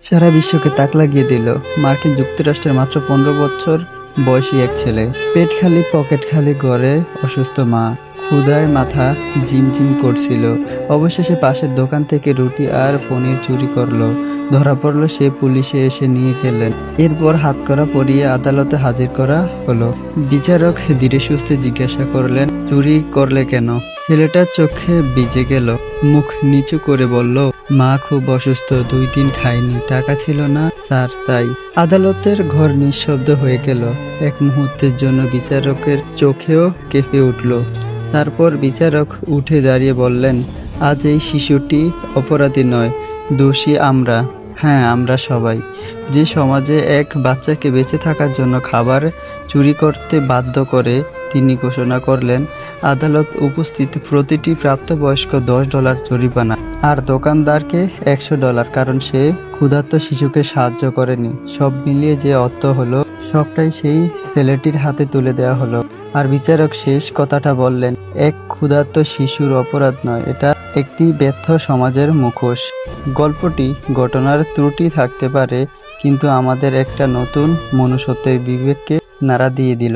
সারা বিশ্বকে তাক লাগিয়ে দিল। মার্কিন যুক্তরাষ্ট্রের মাত্র 15 বছর বয়সী এক ছেলে। পেট খালি পকেট খালি, ঘরে অসুস্থ মা, ক্ষুধায় মাথা ঝিমঝিম করছিল। অবশেষে পাশের দোকান থেকে রুটি আর পনির চুরি করলো। ধরা পড়লো সে, পুলিশে এসে নিয়ে গেলেন। এরপর হাতকড়া পরিয়ে আদালতে হাজির করা হলো। বিচারক ধীরে সুস্থে জিজ্ঞাসা করলেন, চুরি করলে কেন? ছেলেটা চোখে ভিজে গেল, মুখ নিচু করে বলল, মা খুব অসুস্থ, 2 দিন খায়নি, টাকা ছিল না স্যার, তাই। আদালতের ঘর নিঃশব্দ হয়ে গেল। এক মুহূর্তের জন্য বিচারকের চোখেও কেঁপে উঠল। তারপর বিচারক উঠে দাঁড়িয়ে বললেন, আজ এই শিশুটি অপরাধী নয়, দোষী আমরা। হ্যাঁ, আমরা সবাই। যে সমাজে এক বাচ্চাকে বেঁচে থাকার জন্য খাবার চুরি করতে বাধ্য করে, তিনি ঘোষণা করলেন, আদালত উপস্থিত প্রতিটি প্রাপ্তবয়স্ক $10 জরিমানা, আর দোকানদারকে $100, কারণ সে ক্ষুধার্ত শিশুকে সাহায্য করেনি। সব মিলিয়ে যে অর্থ হলো, সবটাই সেই ছেলেটির হাতে তুলে দেওয়া হলো। আর বিচারক শেষ কথাটা বললেন, এক ক্ষুধার্ত শিশুর অপরাধ নয়, এটা একটি ব্যর্থ সমাজের মুখোশ। গল্পটি ঘটনার ত্রুটি থাকতে পারে, কিন্তু আমাদের একটা নতুন মনুষ্যত্বের বিবেককে নাড়া দিয়ে দিল।